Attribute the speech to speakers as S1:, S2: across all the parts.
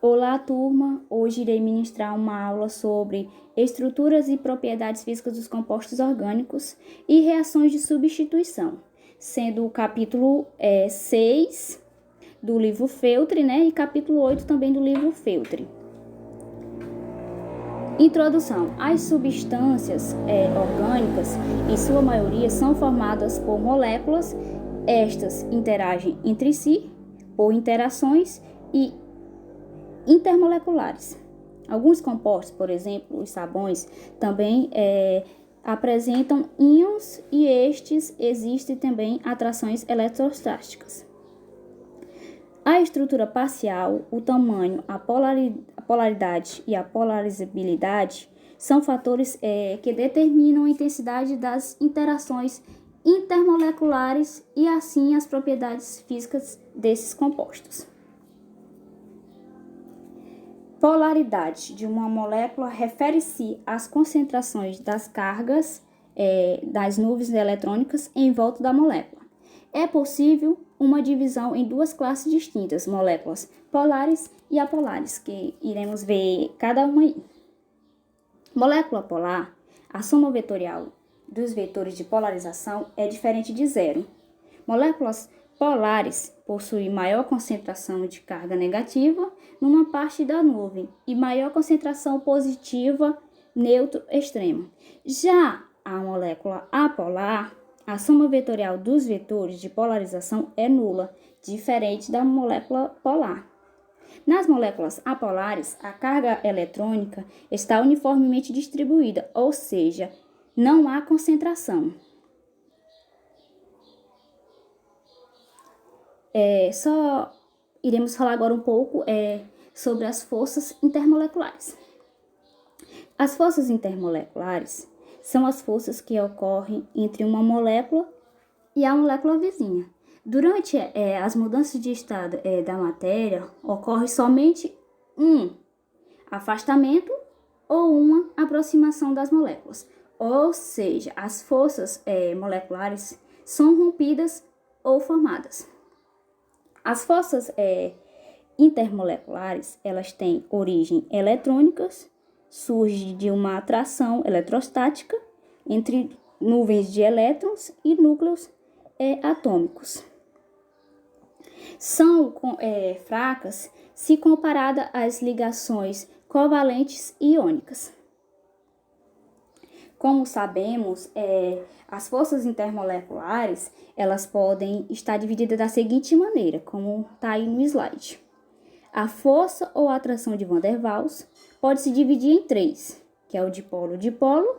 S1: Olá, turma! Hoje irei ministrar uma aula sobre estruturas e propriedades físicas dos compostos orgânicos e reações de substituição, sendo o capítulo 6 do livro Feltre, e capítulo 8 também do livro Feltre. Introdução. As substâncias orgânicas, em sua maioria, são formadas por moléculas. Estas interagem entre si por interações e intermoleculares. Alguns compostos, por exemplo, os sabões, também apresentam íons e estes existem também atrações eletrostáticas. A estrutura parcial, o tamanho, a polaridade e a polarizabilidade são fatores que determinam a intensidade das interações intermoleculares e assim as propriedades físicas desses compostos. Polaridade de uma molécula refere-se às concentrações das cargas das nuvens eletrônicas em volta da molécula. É possível uma divisão em duas classes distintas, moléculas polares e apolares, que iremos ver cada uma aí. Molécula polar, a soma vetorial dos vetores de polarização é diferente de zero. Moléculas polares possuem maior concentração de carga negativa numa parte da nuvem e maior concentração positiva neutro extrema. Já a molécula apolar, a soma vetorial dos vetores de polarização é nula, diferente da molécula polar. Nas moléculas apolares, a carga eletrônica está uniformemente distribuída, ou seja, não há concentração. Só iremos falar agora um pouco sobre as forças intermoleculares. As forças intermoleculares são as forças que ocorrem entre uma molécula e a molécula vizinha. Durante as mudanças de estado da matéria, ocorre somente um afastamento ou uma aproximação das moléculas. Ou seja, as forças moleculares são rompidas ou formadas. As forças intermoleculares, elas têm origem eletrônicas, surge de uma atração eletrostática entre nuvens de elétrons e núcleos atômicos. São fracas se comparada às ligações covalentes iônicas. Como sabemos, as forças intermoleculares, elas podem estar divididas da seguinte maneira, como está aí no slide. A força ou atração de Van der Waals pode se dividir em três, que é o dipolo-dipolo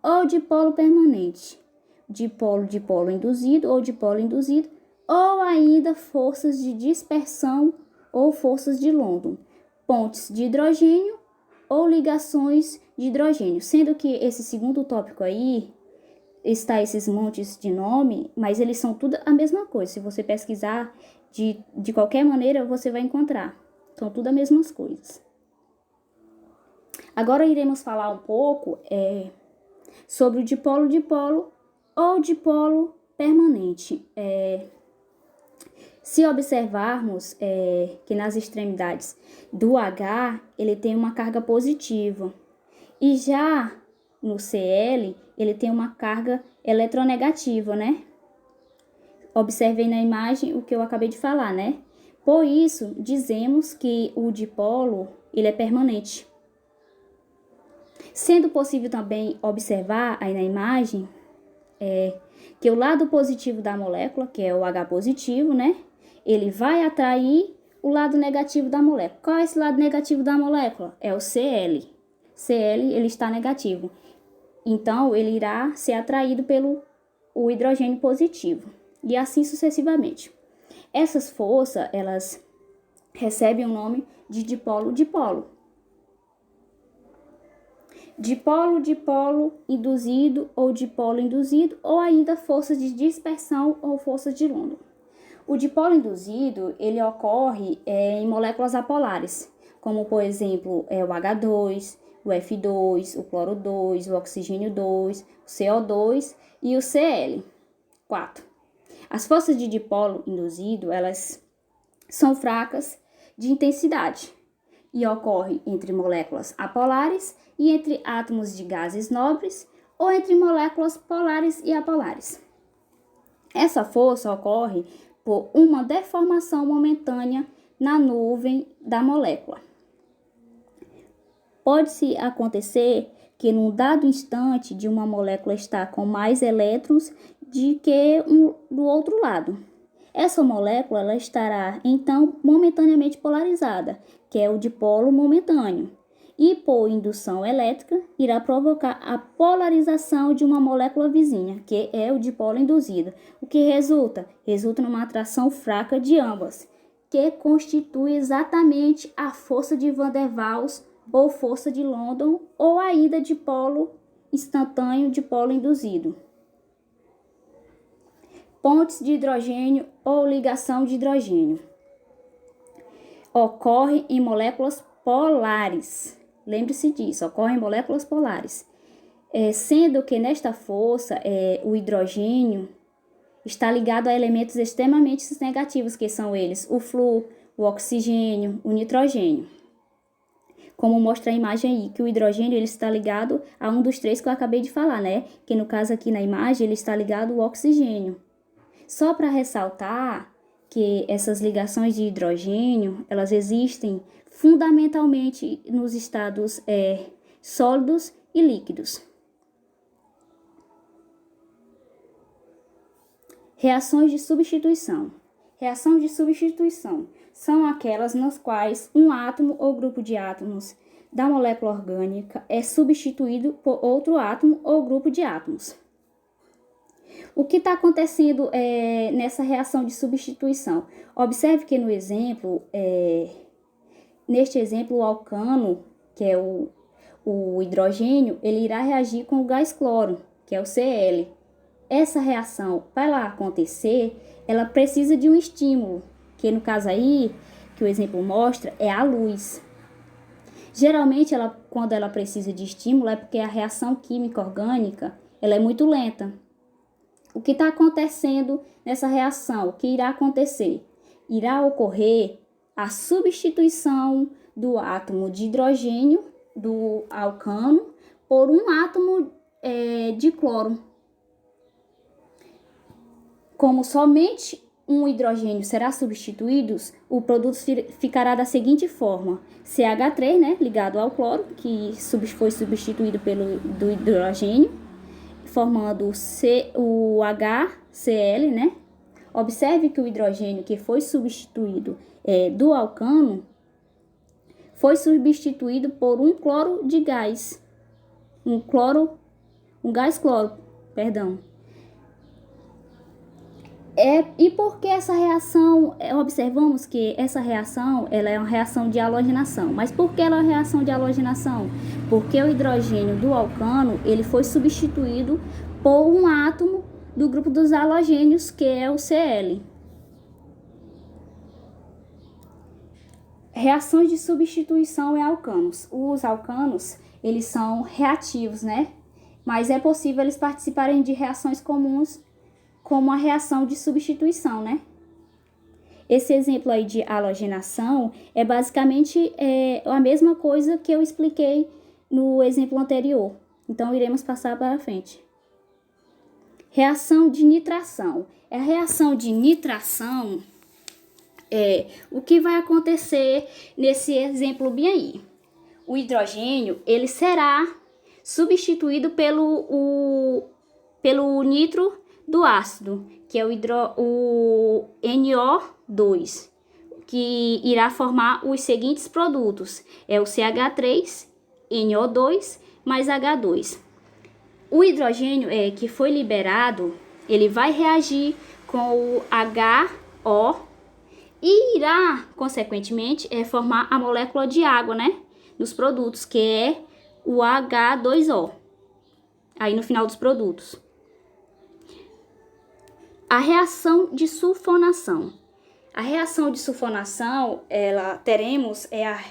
S1: ou dipolo permanente, dipolo-dipolo induzido ou dipolo induzido, ou ainda forças de dispersão ou forças de London, pontes de hidrogênio ou ligações de hidrogênio, sendo que esse segundo tópico aí está esses montes de nome, mas eles são tudo a mesma coisa. Se você pesquisar de qualquer maneira, você vai encontrar. São tudo as mesmas coisas. Agora iremos falar um pouco sobre o dipolo-dipolo ou dipolo permanente. Se observarmos que nas extremidades do H, ele tem uma carga positiva. E já no Cl, ele tem uma carga eletronegativa, Observem na imagem o que eu acabei de falar, Por isso, dizemos que o dipolo, ele é permanente. Sendo possível também observar aí na imagem que o lado positivo da molécula, que é o H positivo, ele vai atrair o lado negativo da molécula. Qual é esse lado negativo da molécula? É o Cl. Cl, ele está negativo. Então, ele irá ser atraído pelo hidrogênio positivo. E assim sucessivamente. Essas forças, elas recebem o nome de dipolo-dipolo. Dipolo-dipolo induzido ou dipolo induzido, ou ainda forças de dispersão ou forças de London. O dipolo induzido, ele ocorre em moléculas apolares, como, por exemplo, o H2, o F2, o cloro 2, o oxigênio 2, o CO2 e o Cl4. As forças de dipolo induzido, elas são fracas de intensidade. e ocorre entre moléculas apolares e entre átomos de gases nobres ou entre moléculas polares e apolares. Essa força ocorre por uma deformação momentânea na nuvem da molécula. Pode-se acontecer que num dado instante de uma molécula está com mais elétrons do que do outro lado. Essa molécula ela estará, então, momentaneamente polarizada, que é o dipolo momentâneo, e por indução elétrica irá provocar a polarização de uma molécula vizinha, que é o dipolo induzido. O que resulta? Resulta numa atração fraca de ambas, que constitui exatamente a força de Van der Waals ou força de London ou a ida de polo instantâneo de polo induzido. Pontes de hidrogênio ou ligação de hidrogênio. Ocorre em moléculas polares. Lembre-se disso, ocorre em moléculas polares. Sendo que nesta força, o hidrogênio está ligado a elementos extremamente negativos, que são eles o flúor, o oxigênio, o nitrogênio. Como mostra a imagem aí, que o hidrogênio ele está ligado a um dos três que eu acabei de falar, né? Que no caso aqui na imagem ele está ligado ao oxigênio. Só para ressaltar que essas ligações de hidrogênio, elas existem fundamentalmente nos estados sólidos e líquidos. Reações de substituição. Reações de substituição são aquelas nas quais um átomo ou grupo de átomos da molécula orgânica é substituído por outro átomo ou grupo de átomos. O que está acontecendo nessa reação de substituição? Observe que no exemplo, neste exemplo, o alcano, que é o hidrogênio, ele irá reagir com o gás cloro, que é o Cl. Essa reação, para ela acontecer, ela precisa de um estímulo, que no caso aí, que o exemplo mostra, é a luz. Geralmente, quando ela precisa de estímulo, é porque a reação química orgânica ela é muito lenta. O que está acontecendo nessa reação? O que irá acontecer? Irá ocorrer a substituição do átomo de hidrogênio, do alcano, por um átomo de cloro. Como somente um hidrogênio será substituído, o produto ficará da seguinte forma: CH3, né, ligado ao cloro, que foi substituído do hidrogênio, formando o HCl, né? Observe que o hidrogênio que foi substituído do alcano foi substituído por um cloro de gás, um gás cloro, perdão. E por que essa reação? Observamos que essa reação ela é uma reação de halogenação. Mas por que ela é uma reação de halogenação? Porque o hidrogênio do alcano ele foi substituído por um átomo do grupo dos halogênios, que é o Cl. Reações de substituição em alcanos. Os alcanos eles são reativos, né? Mas é possível eles participarem de reações comuns, como a reação de substituição, né? Esse exemplo aí de halogenação é basicamente a mesma coisa que eu expliquei no exemplo anterior. Então, iremos passar para frente. Reação de nitração. A reação de nitração o que vai acontecer nesse exemplo bem aí. O hidrogênio, ele será substituído pelo nitro do ácido, que é o NO2, que irá formar os seguintes produtos. É o CH3, NO2 mais H2. O hidrogênio que foi liberado, ele vai reagir com o HO e irá, consequentemente, formar a molécula de água, né? Nos produtos, que é o H2O. Aí no final dos produtos. A reação de sulfonação. A reação de sulfonação, teremos a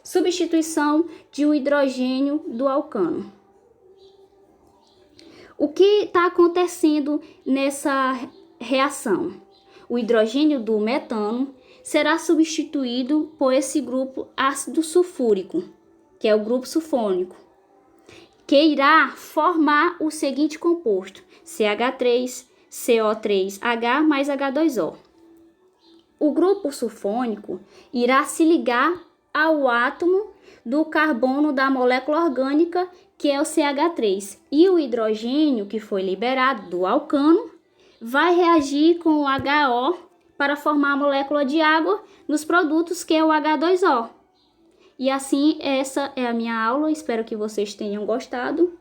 S1: substituição de um hidrogênio do alcano. O que está acontecendo nessa reação? O hidrogênio do metano será substituído por esse grupo ácido sulfúrico, que é o grupo sulfônico, que irá formar o seguinte composto: CH3, CO3H mais H2O. O grupo sulfônico irá se ligar ao átomo do carbono da molécula orgânica, que é o CH3, e o hidrogênio que foi liberado do alcano vai reagir com o HO para formar a molécula de água nos produtos, que é o H2O. E assim, essa é a minha aula, espero que vocês tenham gostado.